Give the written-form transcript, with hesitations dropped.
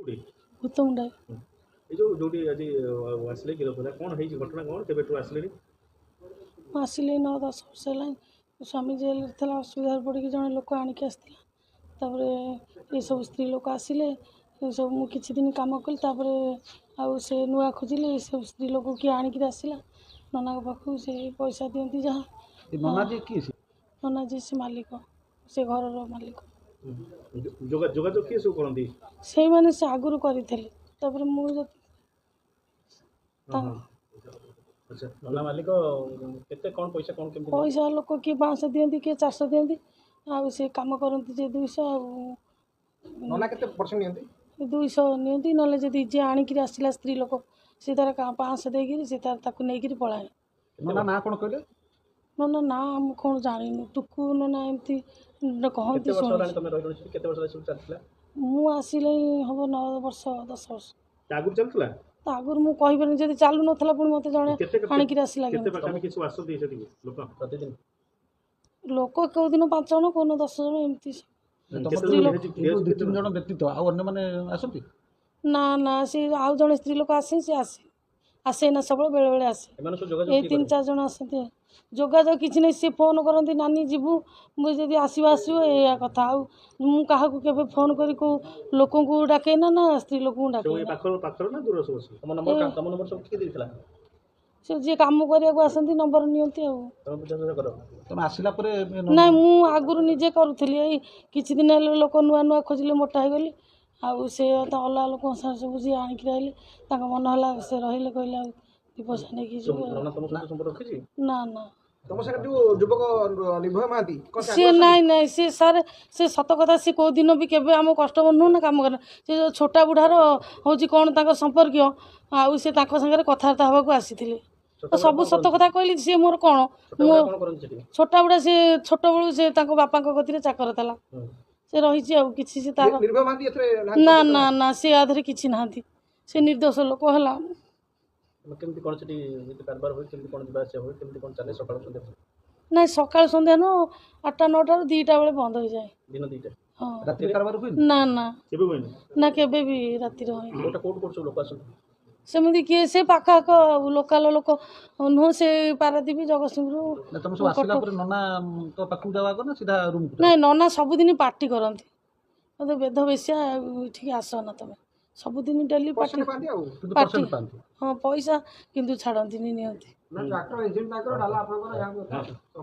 କୋଉଠି ଭୂତମୁଣ୍ଡା ଏ ଯୋଉଠି ଆଜି ଆସିଲେ ଗିରଫ ହେଲା କ'ଣ ହେଇଛି ଘଟଣା କ'ଣ କେବେଠୁ ଆସିଲେଣି? ଆସିଲେ 9-10 ବର୍ଷ ହେଲାଣି। ସ୍ୱାମୀ ଜେଲରେ ଥିଲା, ଅସୁବିଧାରେ ପଡ଼ିକି ଜଣେ ଲୋକ ଆଣିକି ଆସିଥିଲା। ତାପରେ ଏସବୁ ସ୍ତ୍ରୀ ଲୋକ ଆସିଲେ, ଏସବୁ ମୁଁ କିଛି ଦିନ କାମ କଲି, ତାପରେ ଆଉ ସେ ନୂଆ ଖୋଜିଲେ, ଏସବୁ ସ୍ତ୍ରୀ ଲୋକ କିଏ ଆଣିକିରି ଆସିଲା ନନାଙ୍କ ପାଖକୁ। ସେ ପଇସା ଦିଅନ୍ତି ଯାହା। ନନା ଯିଏ ସେ ମାଲିକ, ସେ ଘରର ମାଲିକ। ଯୋଗାଯୋଗ କିଏ ସବୁ କରନ୍ତି? ସେଇମାନେ ସେ ଆଗରୁ କରିଥିଲେ, ତାପରେ ମୁଁ ଆଚ୍ଛା, ନନା ମାଲିକ କେତେ କ'ଣ ପଇସା କ'ଣ କେମିତି? ପଇସା ଲୋକ କିଏ 500 ଦିଅନ୍ତି, କିଏ 400 ଦିଅନ୍ତି। ଆଉ ସେ କାମ କରନ୍ତି ଯେ 200, ଆଉ ନନା କେତେ ପରସେଣ୍ଟ ନିଅନ୍ତି? 200 ନିଅନ୍ତି। ନହେଲେ ଯଦି ଯିଏ ଆଣିକିରି ଆସିଲା ସ୍ତ୍ରୀ ଲୋକ, ସେ ତାର 500 ଦେଇକିରି ସେ ତାକୁ ନେଇକିରି ପଳାଏ। ନନା ନାଁ କ'ଣ କହିଲେ? ନନା ନା ମୁଁ କ'ଣ ଜାଣିନି, ଟୁକୁ ନନା ଏମିତି କହନ୍ତି। ମୁଁ ଆସିଲେ ହବ 9 ବର୍ଷ 10 ବର୍ଷ। ଆଗରୁ ଚାଲୁଥିଲା? ତା ଆଗରୁ ମୁଁ କହିପାରିନି, ଯଦି ଚାଲୁନଥିଲା ପୁଣି ମୋତେ ଜଣେ ଆଣିକିରି ଆସିଲା। ଲୋକ କେଉଁଦିନ 5 ଜଣ, କେଉଁଦିନ 10 ଜଣ, ଏମିତି। ଜଣ ବ୍ୟତୀତ ଆଉ ଅନ୍ୟମାନେ ଆସନ୍ତି? ନା ନା, ସେ ଆଉ ଜଣେ ସ୍ତ୍ରୀ ଲୋକ ଆସେ, ସେ ଆସେ ନା ସବୁବେଳେ, ବେଳେବେଳେ ଆସେ। ଏଇ 3-4 ଜଣ ଆସନ୍ତି। ଯୋଗାଯୋଗ କିଛି ନାହିଁ, ସେ ଫୋନ୍ କରନ୍ତି, ନାନୀ ଯିବୁ, ମୁଁ ଯଦି ଆସିବ ଏଇଆ କଥା। ଆଉ ମୁଁ କାହାକୁ କେବେ ଫୋନ୍ କରି କେଉଁ ଲୋକଙ୍କୁ ଡାକେ ନା ସ୍ତ୍ରୀ ଲୋକଙ୍କୁ ଡାକେ। ସେ ଯିଏ କାମ କରିବାକୁ ଆସନ୍ତି ନମ୍ବର ନିଅନ୍ତି ଆଉ। ଆସିଲା ପରେ ନାଇଁ, ମୁଁ ଆଗରୁ ନିଜେ କରୁଥିଲି। ଏଇ କିଛି ଦିନ ହେଲେ ଲୋକ ନୂଆ ଖୋଜିଲେ, ମୋଟା ହେଇଗଲି। ଆଉ ସେ ଅଲଗା ଲୋକଙ୍କ ସାଙ୍ଗରେ ସବୁ ଯିଏ ଆଣିକି ରହିଲେ, ତାଙ୍କ ମନ ହେଲା, ସେ ରହିଲେ, କହିଲେ ଆଉ 2 ପଇସା ନେଇକି ଯିବୁ। ନା ନା, ତମ ସାଙ୍ଗେ ଯୋଉ ଯୁବକ ନିର୍ଭୟ ମହାନ୍ତି ସେ ନାଇଁ ସେ ସାର୍, ସେ ସତ କଥା, ସେ କେଉଁ ଦିନ ବି କେବେ ଆମ କଷ୍ଟମର ନୁହଁ ନା କାମ କରେ। ସେ ଯୋଉ ଛୋଟା ବୁଢ଼ାର ହେଉଛି କ'ଣ ତାଙ୍କ ସମ୍ପର୍କୀୟ, ଆଉ ସେ ତାଙ୍କ ସାଙ୍ଗରେ କଥାବାର୍ତ୍ତା ହେବାକୁ ଆସିଥିଲେ। ସବୁ ସତ କଥା କହିଲି। ସିଏ ମୋର କ'ଣ, ମୁଁ ଛୋଟା ବୁଢ଼ା, ସେ ଛୋଟବେଳୁ ସେ ତାଙ୍କ ବାପାଙ୍କ କତିରେ ଚାକର ଥିଲା। ସେ ରହିଛି ଆଉ କିଛି, ସେ ତାର ନା ନା ନା, ସେ ଆଧରେ କିଛି ନାହାନ୍ତି। ସେ ନିର୍ଦ୍ଦୋଷ ଲୋକ ହେଲା। ନାଇଁ, ସକାଳ ସନ୍ଧ୍ୟା ନୁହଁ, 8-9ଟାରୁ 2ଟା ବେଳେ ବନ୍ଦ ହେଇଯାଏ। ହଁ, ନା ନା ନା, କେବେ ବି ରାତିରେ ହয়ନି। ସେମିତି କିଏ, ସେ ପାଖ ଆଖ ଲୋକାଲ ଲୋକ ନୁହଁ, ସେ ପାରାଦୀପ, ଜଗତସିଂହପୁର। ନାଇଁ, ନନା ସବୁଦିନ ପାର୍ଟି କରନ୍ତି, ମୋତେ ବେଦ ବେଶ୍ୟା ଏଠିକି ଆସନା ତମେ। ସବୁଦିନ ଡେଲି ପାର୍ଟି। ହଁ, ପଇସା କିନ୍ତୁ ଛାଡ଼ନ୍ତିନି, ନିଅନ୍ତି।